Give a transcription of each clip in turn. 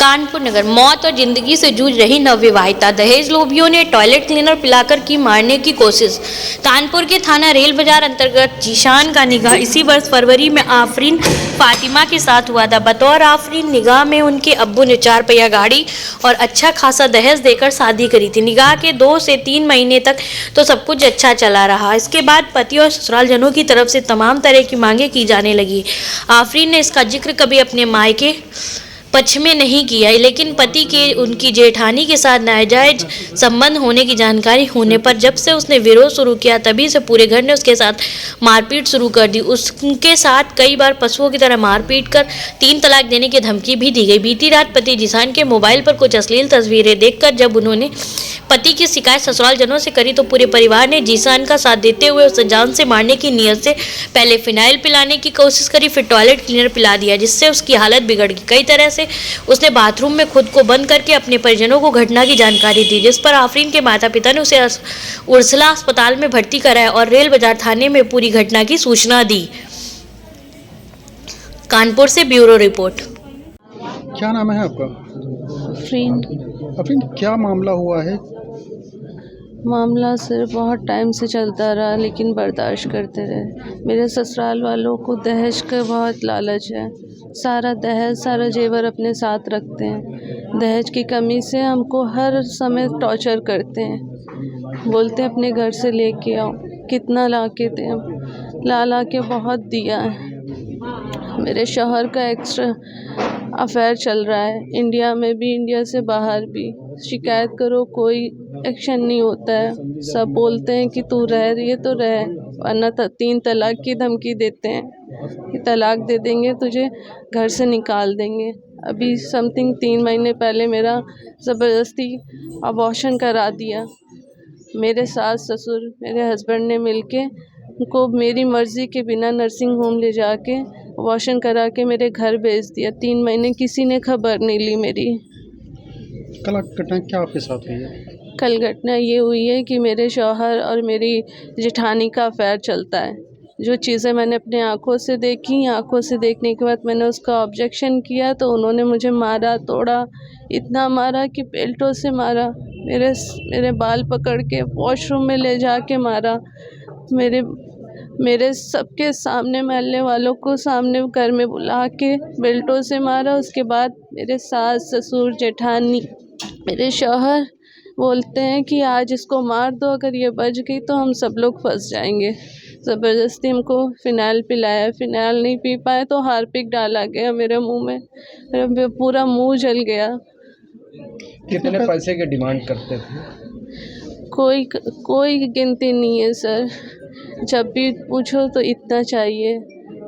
कानपुर नगर मौत और जिंदगी से जूझ रही नवविवाहिता, दहेज लोभियों ने टॉयलेट क्लीनर पिलाकर की मारने की कोशिश। कानपुर के थाना रेल बाजार अंतर्गत जीशान का निकाह इसी वर्ष फरवरी में आफरीन फातिमा के साथ हुआ था। बतौर आफरीन निकाह में उनके अब्बू ने 4 पहिया गाड़ी और अच्छा खासा दहेज देकर शादी करी थी। निकाह के 2 से 3 महीने तक तो सब कुछ अच्छा चला रहा। इसके बाद पति और ससुरालजनों की तरफ से तमाम तरह की मांगे की जाने लगी। आफरीन ने इसका जिक्र कभी अपने मायके पक्ष में नहीं किया, लेकिन पति के उनकी जेठानी के साथ नाजायज संबंध होने की जानकारी होने पर जब से उसने विरोध शुरू किया तभी से पूरे घर ने उसके साथ मारपीट शुरू कर दी। उसके साथ कई बार पशुओं की तरह मारपीट कर 3 तलाक देने की धमकी भी दी गई। बीती रात पति जीशान के मोबाइल पर कुछ अश्लील तस्वीरें देखकर जब उन्होंने पति की शिकायत ससुरालजनों से करी तो पूरे परिवार ने जीशान का साथ देते हुए उसे जान से मारने की नीयत से पहले फिनाइल पिलाने की कोशिश करी, फिर टॉयलेट क्लीनर पिला दिया, जिससे उसकी हालत बिगड़ गई। कई तरह से उसने बाथरूम में खुद को बंद करके अपने परिजनों को घटना की जानकारी दी, जिस पर आफरीन के माता पिता ने उसे उर्सला अस्पताल में भर्ती कराया और रेल बाजार थाने में पूरी घटना की सूचना दी। कानपुर से ब्यूरो रिपोर्ट। क्या नाम है आपका? आफरीन। अफरीन, क्या मामला हुआ है? मामला सिर्फ बहुत टाइम से चलता रहा, लेकिन बर्दाश्त करते रहे। मेरे ससुराल वालों को दहेज का बहुत लालच है। सारा दहेज, सारा जेवर अपने साथ रखते हैं। दहेज की कमी से हमको हर समय टॉर्चर करते हैं। बोलते हैं अपने घर से लेके आओ। कितना ला के दें? ला के बहुत दिया है। मेरे शौहर का एक्स्ट्रा अफेयर चल रहा है, इंडिया में भी, इंडिया से बाहर भी। शिकायत करो, कोई एक्शन नहीं होता है। सब बोलते हैं कि तू रह रही है तो रह, वरना 3 तलाक की धमकी देते हैं कि तलाक दे देंगे, तुझे घर से निकाल देंगे। अभी समथिंग 3 महीने पहले मेरा ज़बरदस्ती अबॉर्शन करा दिया। मेरे सास ससुर, मेरे हस्बैंड ने मिलके उनको मेरी मर्ज़ी के बिना नर्सिंग होम ले जाके अबॉर्शन करा के मेरे घर भेज दिया। 3 महीने किसी ने खबर नहीं ली मेरी। कल घटना क्या आपके साथ हुई है? कल घटना ये हुई है कि मेरे शौहर और मेरी जेठानी का अफेयर चलता है। जो चीज़ें मैंने अपने आँखों से देखी, आँखों से देखने के बाद मैंने उसका ऑब्जेक्शन किया तो उन्होंने मुझे मारा, तोड़ा। इतना मारा कि बेल्टों से मारा, मेरे बाल पकड़ के वॉशरूम में ले जाके मारा। मेरे सबके सामने, महल्ले वालों को सामने घर में बुला के बेल्टों से मारा। उसके बाद मेरे सास ससुर जेठानी, मेरे शौहर बोलते हैं कि आज इसको मार दो, अगर ये बच गई तो हम सब लोग फंस जाएंगे। ज़बरदस्ती हमको फ़िनाइल पिलाया, फ़िनाइल नहीं पी पाए तो हार्पिक डाला गया मेरे मुंह में, मेरा पूरा मुंह जल गया। कितने पैसे की डिमांड करते थे? कोई गिनती नहीं है सर। जब भी पूछो तो इतना चाहिए।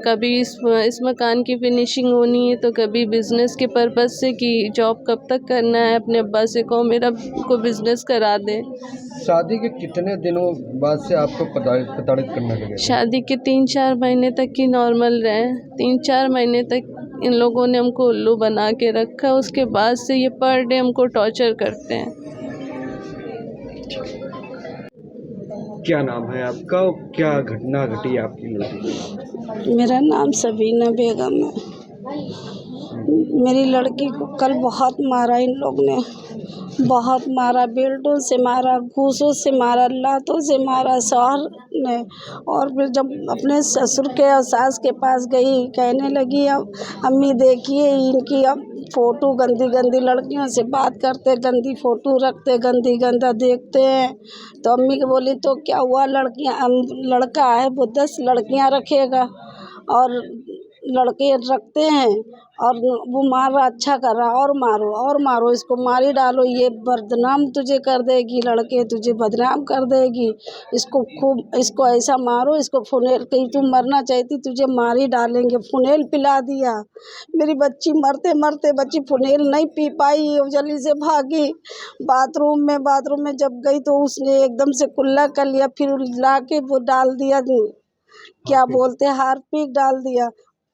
कभी इस मकान की फिनिशिंग होनी है तो कभी बिज़नेस के पर्पज़ से कि जॉब कब तक करना है। अपने अब्बा से कहो मेरा को बिज़नेस करा दे। शादी के कितने दिनों बाद से आपको प्रताड़ित करने लगे? शादी के 3-4 महीने तक की नॉर्मल रहे। 3-4 महीने तक इन लोगों ने हमको उल्लू बना के रखा। उसके बाद से ये पर डे हमको टॉर्चर करते हैं। क्या नाम है आपका और क्या घटना घटी आपकी लड़की? मेरा नाम सबीना बेगम है। मेरी लड़की को कल बहुत मारा इन लोग ने, बहुत मारा, बेल्टों से मारा, घूसों से मारा, लातों से मारा शौहर ने। और फिर जब अपने ससुर के और सास के पास गई, कहने लगी अब अम्मी देखिए इनकी अब फ़ोटो, गंदी गंदी लड़कियों से बात करते, गंदी फ़ोटो रखते, गंदी गंदा देखते हैं। तो अम्मी को बोली तो क्या हुआ, लड़का है वो 10 लड़कियां रखेगा और लड़के रखते हैं और वो मार रहा, अच्छा कर रहा, और मारो इसको, मारी डालो, ये बदनाम तुझे कर देगी, लड़के तुझे बदनाम कर देगी, इसको खूब, इसको ऐसा मारो, इसको फुनेल, कहीं तू मरना चाहती तुझे मारी डालेंगे। फुनेल पिला दिया। मेरी बच्ची मरते मरते बच्ची फुनेल नहीं पी पाई, वो जल्दी से भागी बाथरूम में जब गई तो उसने एकदम से कुल्ला कर लिया, फिर ला के वो डाल दिया, क्या बोलते हैं, हार्पिक डाल दिया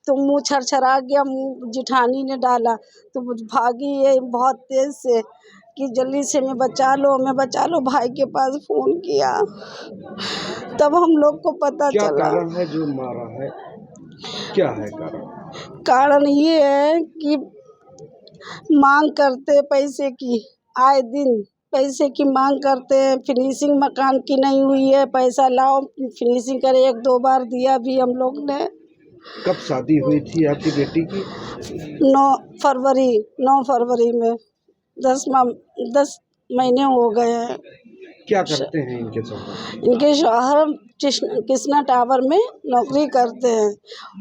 तो मुंह छरछरा गया। मुंह जेठानी ने डाला तो भागी है बहुत तेज से कि जल्दी से मैं बचा लो। भाई के पास फ़ोन किया तब हम लोग को पता क्या चला। कारण है जो मारा है? क्या है कारण? कारण ये है कि मांग करते पैसे की, आए दिन पैसे की मांग करते हैं। फिनिशिंग मकान की नहीं हुई है, पैसा लाओ फिनिशिंग करे। 1-2 बार दिया भी हम लोग ने। कब शादी हुई थी आपकी बेटी की? 9 फरवरी में 10 महीने हो गए हैं। क्या करते हैं इनके शौहर? इनके शौहर कृष्णा टावर में नौकरी करते हैं।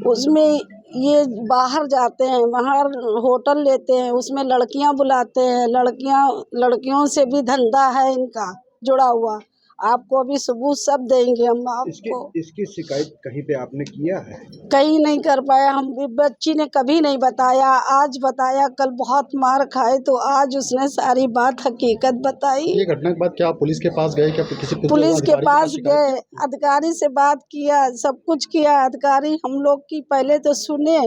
उसमें ये बाहर जाते हैं, बाहर होटल लेते हैं, उसमें लड़कियां बुलाते हैं। लड़कियों से भी धंधा है इनका जुड़ा हुआ। आपको अभी सबूत सब देंगे हम आपको। इसकी शिकायत कहीं पे आपने किया है? कहीं नहीं कर पाया हम। बच्ची ने कभी नहीं बताया, आज बताया। कल बहुत मार खाए तो आज उसने सारी बात हकीकत बताई। ये घटना के बाद क्या आप पुलिस के पास गए? क्या किसी पुलिस के पास शिकायत गए, अधिकारी से बात किया, सब कुछ किया। अधिकारी हम लोग की पहले तो सुने,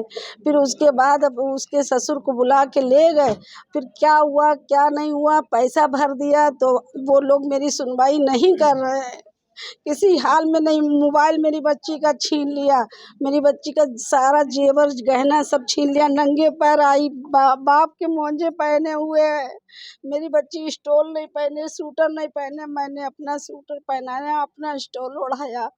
फिर उसके बाद अब उसके ससुर को बुला के ले गए। फिर क्या हुआ क्या नहीं हुआ, पैसा भर दिया तो वो लोग मेरी सुनवाई नहीं कर रहे हैं। किसी हाल में नहीं। मोबाइल मेरी बच्ची का छीन लिया, मेरी बच्ची का सारा जेवर गहना सब छीन लिया। नंगे पैर आई, बाप के मोंजे पहने हुए है। मेरी बच्ची स्टोल नहीं पहने, सूटर नहीं पहने, मैंने अपना सूटर पहनाया, अपना स्टोल ओढ़ाया।